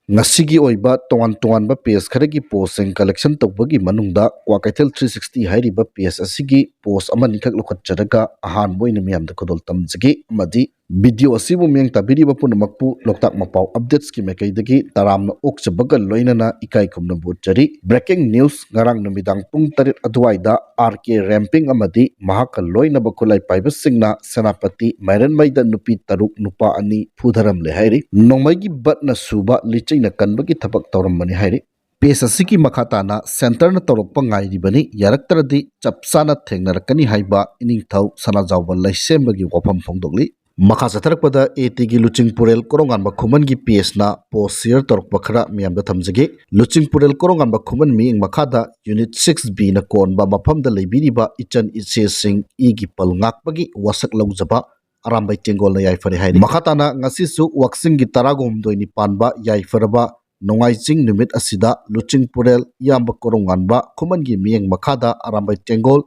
ngasi gi oiba tongan ba PS kharagi post and collection tawbagi manungda Kwakaitel 360 hairiba PS asigi post amani khak lokhat charaga ahan boina miyam da kodol tamjagi amadi video asibu miyang tabiriba punamakpu loktak mapau updates ki mekaidagi taramna okchabaga loinana ikai khumna botjari breaking news ngarang numidang pung 8 adwaida RK ramping amadi mahakal loina bakulai paiba singna senapati mairan maida nupi taruk nupa ani pudharam le hairi nongmaigi batna suba lichaina kanbagi thabak tawrammani hairi PS asiki makhatana center na torokpa ngairibani yaraktaradi chapsana thengnarakani haiba iningthau sanajawba laisembagi wafam phongdokli makha satharakpada AT gi Luchingpurel korongan ba khuman gi PS na post share torokpa khara miyamda thamjage Luchingpurel korongan ba khuman mi ing makhada unit 6B na kon ba maphamda leibiriba ichan iche sing e gi pal ngakpagi wasak laujaba arambai tengol na yaifari hairi makhatana ngasisu waksing gi taragom doini panba yaifaraba Nongaijing numit asida Luchingpurel yamba koronganba khuman gi miyeng makhada arambai tengol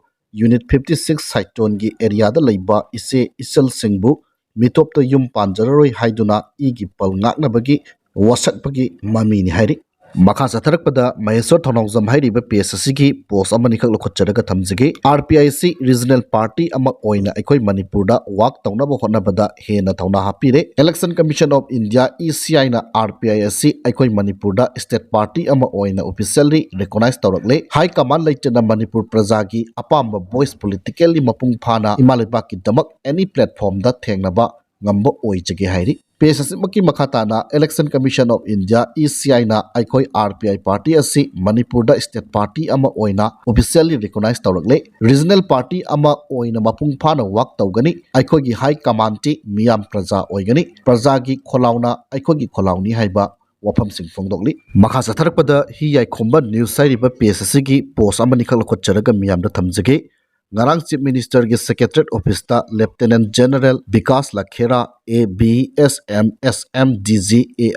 unit 56 saiton gi area da leiba ise isel singbu mitopta yum panjararoi haiduna igi pal ngaknabagi wasakpagi mamini hairi makha satharakpada Maheswar Thonongjam hairiba PS asigi post amani khak lokhotcharaga thamjage RPIC regional party ama oina aikoi Manipurda wak tawnaba hotnabada hena thawna hapire Election Commission of India ECI na RPIC aikoi Manipurda state party ama oina officially recognize tawrakle high command leitena Manipur prajagi apamba voice politically mapung phana imaleba ki damak any platform da thengnaba ngamba oijage hairi PSSMaki makhatana Election Commission of India ECI na aikoi RPI party asi Manipur da state party ama oina officially recognized tawrakle regional party ama oina mapung phana wak tawgani aikoi gi high command ti miyam praja oigani praja gi kholauna aikoi gi kholauni haiba wafam sing phongdokli makha satharakpada hi yai khomba news sairiba PSSC gi post amani khak lokhotcharaga miyam da thamjage ngarang chief minister gi secretariat office ta lieutenant general Vikas Lakhera ABSMSMDG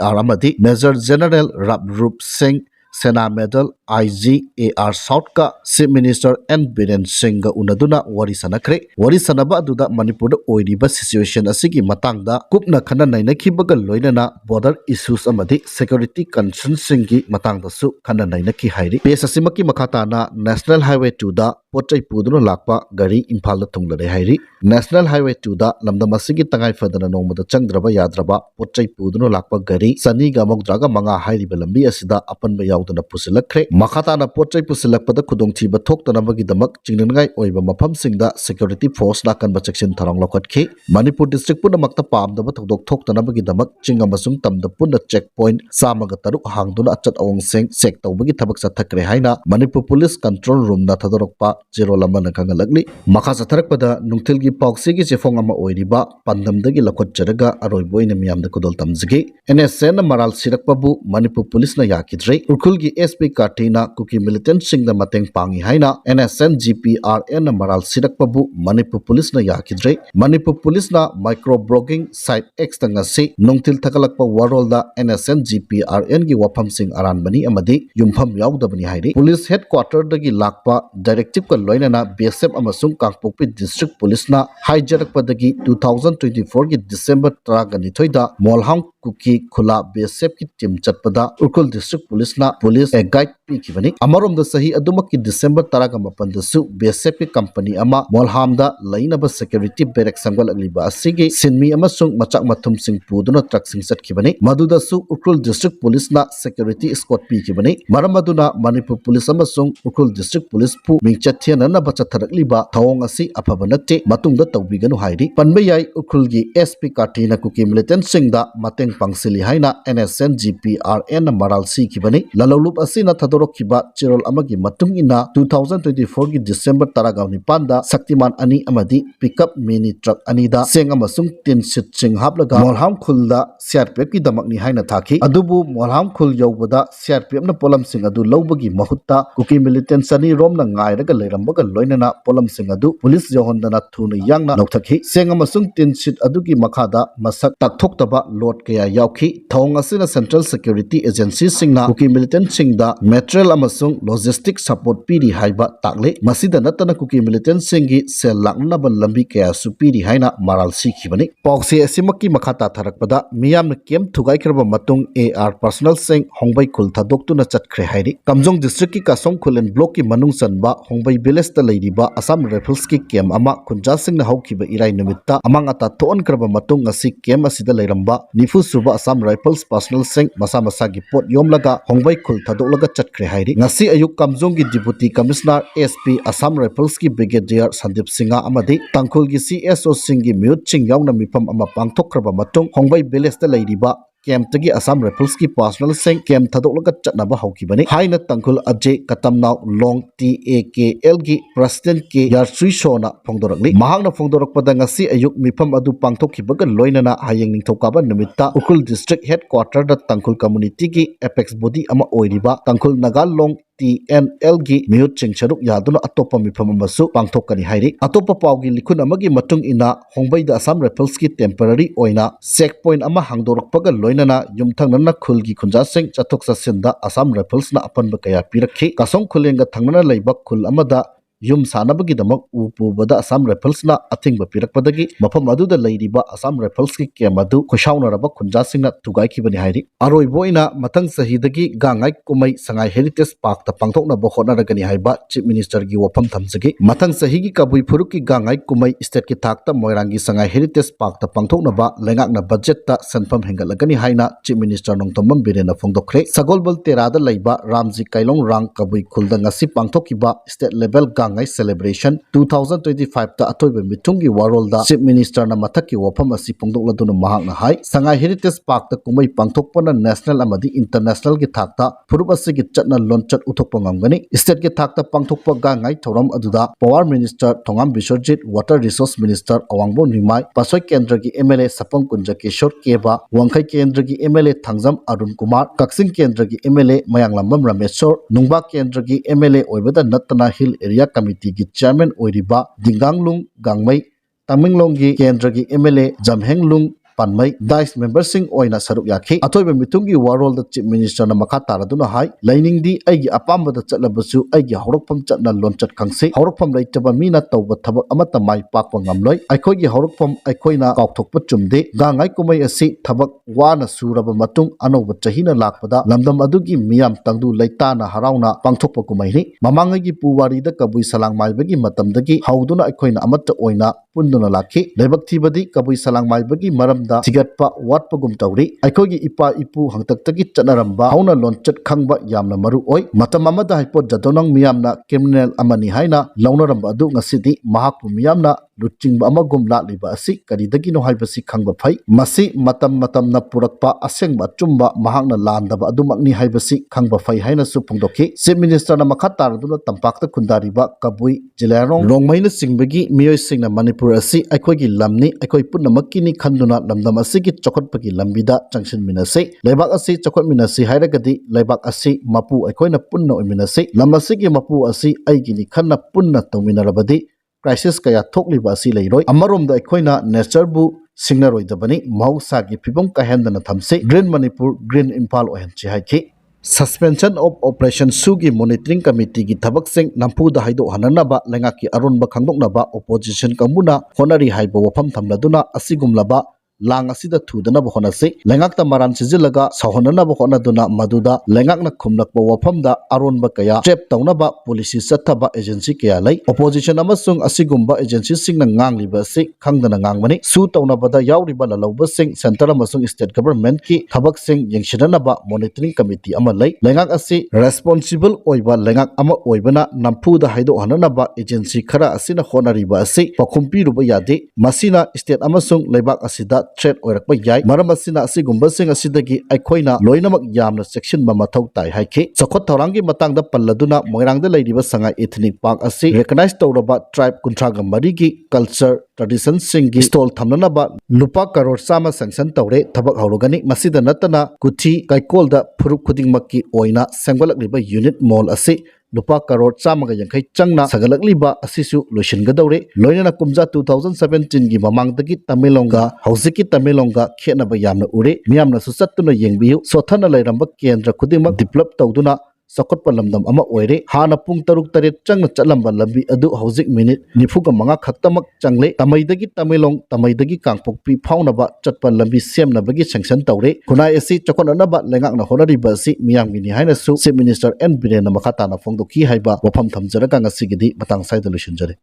AR amadi major general Rabrup Singh Sena medal IGAR South ka chief minister N Biren Singh ga unaduna wari sanakre wari sanaba aduda Manipur da oiriba situation asigi matangda kupna khana nainakhibaga loinana border issues amadi security concerns singi matangda su khana nainakhi hairi pesasimaki makhatana National Highway 2 da pochai puduna lakpa gari Imphal da thunglare hairi National Highway 2 da lamdam asigi tangai fadana nongmada changdraba yadraba pochai puduna lakpa gari sani ga mogdraga manga hairiba lambi asida apanba yaudana pusilakre makhatana pochai pusilakpada khudongthiba thoktanabagi damak chingnangai oiba maphamsingda security force na kanba section tharang lokatki Manipur district punamakta pamdaba thodok thoktanabagi damak chingamasung tamda punna checkpoint samaga taruk hangduna achat awongseng check tawbagi thabak sathakre haina Manipur police control room na thadorokpa zero lamana kangalagli makha satharakpada nungthilgi pauksigi chefong ama oiriba pandamdagi lakhotcharaga aroiboina miyamda kodol tamjigi NSN maral sirakpabu Manipur police na yakidre urkhulgi SP Katina kuki militant singda mateng pangi haina NSN GPRN maral sirakpabu Manipur police na yakidre Manipur police na micro blogging site X tangasi nungthil thakalakpa warol da NSN GPRN gi wafam sing aranbani amadi yumpham yaudabani hairi police headquarter dagi lakpa directive ka loinana BSF amasung Kangpokpi district police na hijackpadagi 2024 gi December 12 da Molham kuki khula BSF ki team chatpada Urkhul district police na police a guide pi kibani amarom da sahi adumaki December 18 da su BSF ki company ama Molham da lainaba security barrack sangal agliba asigi sinmi amasung machak mathum sing puduna truck sing chat kibani maduda su Urkhul district police na security escort pi kibani maramaduna Manipur police amasung Urkhul district police pu mingchathiana na bachatharakliba thawong asi apabanate matungda tawbiganu hairi panbayai Urkhul gi SP Katina kuki militant singda mateng pangsili haina NSN GPRN maral si kibani lalolup asina thadorokhiba chirol amagi matung ina 2024 gi December 19 da Shaktiman ani amadi pickup mini truck ani da seng amasung tin sit sing haplaga Molham khulda CRPF ki damakni haina thaki adubu Molham khul yobada CRPF na polam sing adu lobagi mahutta kuki militant sani rom na ngairaga leirambaga loinana polam sing adu police johondana thuna yangna lokthaki seng amasung tin sit adugi makhada masak takthok taba lot kaya yauki thong asina Central Security Agency singna kuki militant militantsingda material amasung logistic support piri haiba takle masida natana kuki militantsingi sel laknaba lambi kaya su piri haina maral sikhibani pawse asimaki makhata tharakpada miyamna kem thugai kraba matung AR personal sing hongbai khul thadoktuna chatkre hairi kamjong district ki kasong khulen block ki manung sanba hongbai village ta leiriba Assam Rifles ki kem ama khunja sing na haukiba irai numitta amang ata thon kraba matung ngasi kem asida leiramba nifu suba Assam Rifles personal sing masa masa gi pot yomlaga hongbai khul thadolaga chatkre hairi ngasi ayuk kamjong gi deputy commissioner SP Assam Rifles ki brigadier Sandip Singha amadi tangkhul gi CSO singi mute ching yauna mifam ama pangthokraba matung hongbai village ta leiriba kem tagi Assam Rifles ki personal sing kem thadolaga chatnaba haukibani haina tangkhul Ajay Katamnaw Long TAKL gi president ki Yarsui Shona phongdorakni mahakna phongdorakpada ngasi ayuk mifam adu pangthokhibaga loinana hayeng ningthokaba numitta Ukhrul district headquarter da tangkhul community ki apex body ama oiriba tangkhul Nagalong TNL gi miyut chingcharuk yaduna atopa mifam amasu pangthokani hairi atopa pawgi likhun amagi matung ina hongbai da Assam Rifles ki temporary oina checkpoint ama hangdorakpaga loinana yumthangnana khulgi khunjasing chathok chasinda Assam Rifles na apanba kaya pirakhi kasong khulenga thangnana leiba khul amada yum sanabagi damak upubada Assam Rifles na athingba pirakpadagi mafam aduda leiriba Assam Rifles ki kemadu khushaunaraba khunjasingna tugai khibani hairi aroiboina mathang sahidagi gangai kumai sangai heritage park ta pangthokna bo khonaragani haiba chief minister gi wafam thamjagi mathang sahigi kabui phuruk ki gangai kumai state ki thakta moirangi sangai heritage park ta pangthokna ba lengakna budget ta sanfam hengalagani haina chief minister nongtomam birena phongdokre sagolbal terada leiba Ramji Kailong Rang kabui khulda ngasi pangthokiba state level gangai celebration 2025 ta atoiba mitungi warolda chief minister na mathaki wafam asi pongdokladuna mahakna hai sangai heritage park ta kumai pangthokpana national amadi international gi thakta phurup asigi chatna lonchat uthokpa ngamgani state gi thakta pangthokpa gangai thoram aduda power minister Thongam Biswarjit water resource minister Awangbo Nimai Pasoi kendra gi MLA Sapang Kunja Kishor Keba Wangkhai kendra gi MLA Thangjam Arun Kumar Kaksing kendra gi MLA Mayanglambam Rameshwar Nungba kendra gi MLA oibada Natana Hill area committee gi chairman oiriba Dinganglung Gangmai Tamenglong gi kendra gi MLA Jamhenglung Panmai Dice member sing oina saruk yakhi atoiba mitungi warol da chief minister na makha taraduna hai lining di aigi apamba da chatlabasu aigi horokpham chatna lonchat khangse horokpham leitaba mina tawba thabak amata mai pakwa ngamloi aikoi gi horokpham aikoina kaukthokpa chumde gangai kumai asi thabak wana suraba matung anoba chahina lakpada lamdam adugi miyam tangdu leitana harauna pangthokpa kumai ni mamangai gi puwari da kabui salang maibagi matamdagi hauduna aikoina amata oina punduna lakhi lebak thibadi kabui salang maibagi maram da tigatpa watpagum tawri aikogi ipa ipu hangtaktagi chanaramba hauna lonchat khangba yamna maru oi matam amada haipot jadonang miyamna criminal amani haina launaramba adu ngasidi mahakpu miyamna luchingba amagum latliba asi karidagi no haibasi khangba phai masi matam na purakpa asengba chumba mahakna landaba adumakni haibasi khangba phai haina su phongdokhi chief minister na makha taraduna tampakta khundariba kabui jilarong rongmaina singbagi miyoi singna Manipur asi aikogi lamni aikoi punnamakki ni khanduna lamdam asigi chokotpagi lambida changshin minase lebak asi chokot minase hairagadi lebak asi mapu aikoina punna oiminase lamasigi mapu asi aigini khanna punna tawminarabadi crisis kaya thokliba asi leiroi amaromda aikoina nature bu singnaroidabani mahusagi phibom kahendana thamse Green Manipur Green Imphal ohenchi haiki suspension of operation sugi monitoring committee gi thabak sing nampuda haido hananaba lengaki aronba khangdoknaba opposition kambuna honari haiba wafam thamladuna asigumlaba lang asida thudana bohonase lengakta maran sijilaga sahonana bohonaduna maduda lengakna khumlakba wafamda aronba kaya trap tawnaba policy sathaba agency kaya lai opposition amasung asigumba agency singna ngangliba se khangdana ngangmani su tawnabada yawriba lalauba sing center amasung state government ki thabak sing yengsinanaba monitoring committee ama lai lengak asi responsible oiba lengak ama oibana nampuda haido hananaba agency khara asina honariba ase pakhumpi ruba yade masina state amasung leibak asida threat oirakpa yai maram asina asigumba sing asidagi aikoina loinamak yamna section ba mathau tai haikhe chokot thorangi matangda palladuna moirangda leiriba sanga ethnic park asi recognize tawraba tribe kunthraga marigi culture ꯇ꯭ꯔꯦꯗꯤꯁꯟꯁꯤꯡꯒꯤ stall ꯊꯝꯅꯅꯕ ꯂꯨꯄꯥ crore 100 sanction ꯇꯧꯔꯦ ꯊꯕꯛ ꯍꯧꯔꯒꯅꯤ ꯃꯁꯤꯗ ꯅꯠꯇꯅ ꯀꯨꯊꯤ ꯀꯩꯀꯣꯜꯗ ꯐꯨꯔꯨꯞ ꯈꯨꯗꯤꯡꯃꯛꯀꯤ ꯑꯣꯏꯅ ꯁꯦꯝꯒꯠꯂꯛꯂꯤꯕ ꯌꯨꯅꯤꯠ ꯃꯣꯜ ꯑꯁꯤ ꯂꯨꯄꯥ ꯀꯔꯣꯔ 150 ꯆꯪꯅ ꯁꯥꯒꯠꯂꯛꯂꯤꯕ ꯑꯁꯤꯁꯨ ꯂꯣꯏꯁꯤꯟꯒꯗꯧꯔꯦ ꯂꯣꯏꯅꯅ ꯀꯨꯝꯖꯥ 2017ꯒꯤ ꯃꯃꯥꯡꯗꯒꯤ ꯇꯃꯦꯡꯂꯣꯡꯒ ꯍꯧꯖꯤꯛꯀꯤ ꯇꯃꯦꯡꯂꯣꯡꯒ ꯈꯦꯠꯅꯕ ꯌꯥꯝꯅ ꯎꯔꯦ ꯃꯤꯌꯥꯝꯅꯁꯨ ꯆꯠꯇꯨꯅ ꯌꯦꯡꯕꯤꯌꯨ ꯁꯣꯊꯅ ꯂꯩꯔꯝꯕ ꯀꯦꯟꯗ꯭ꯔ ꯈꯨꯗꯤꯡꯃꯛ ꯗꯤꯕꯦꯂꯞ ꯇꯧꯗꯨꯅ ꯆꯥꯎꯈꯠꯄ ꯂꯝꯗꯝ ꯑꯃ ꯑꯣꯏꯔꯦ ꯍꯥꯟꯅ ꯄꯨꯡ 6-7 ꯆꯪꯅ ꯆꯠꯂꯝꯕ ꯂꯝꯕꯤ ꯑꯗꯨ ꯍꯧꯖꯤꯛ ꯃꯤꯅꯤꯠ 45 ꯈꯛꯇꯃꯛ ꯆꯪꯂꯦ ꯇꯃꯩꯗꯒꯤ ꯇꯃꯦꯡꯂꯣꯡ ꯇꯃꯩꯗꯒꯤ ꯀꯥꯡꯄꯣꯛꯄꯤ ꯐꯥꯎꯅꯕ ꯆꯠꯄ ꯂꯝꯕꯤ ꯁꯦꯝꯅꯕꯒꯤ ꯁꯦꯡꯁꯟ ꯇꯧꯔꯦ ꯈꯨꯟꯅꯥꯏ ꯑꯁꯤ ꯆꯥꯎꯈꯠꯅꯅꯕ ꯂꯩꯉꯥꯛꯅ ꯍꯣꯠꯅꯔꯤꯕ ꯑꯁꯤ ꯃꯤꯌꯥꯝꯒꯤꯅꯤ ꯍꯥꯏꯅꯁꯨ ꯆꯤꯐ ꯃꯤꯅꯤꯁꯇꯔ ꯑꯦꯟ ꯕꯤꯔꯦꯟꯅ ꯃꯈꯥ ꯇꯥꯅ ꯐꯣꯡꯗꯣꯛꯈꯤ ꯍꯥꯏꯕ ꯋꯥꯐꯝ ꯊꯝꯖꯔꯒ ꯉꯁꯤꯒꯤꯗꯤ ꯃꯇꯥꯡ ꯁ꯭ꯋꯥꯏꯗ ꯂꯣꯏꯁꯤꯟꯖꯔꯦ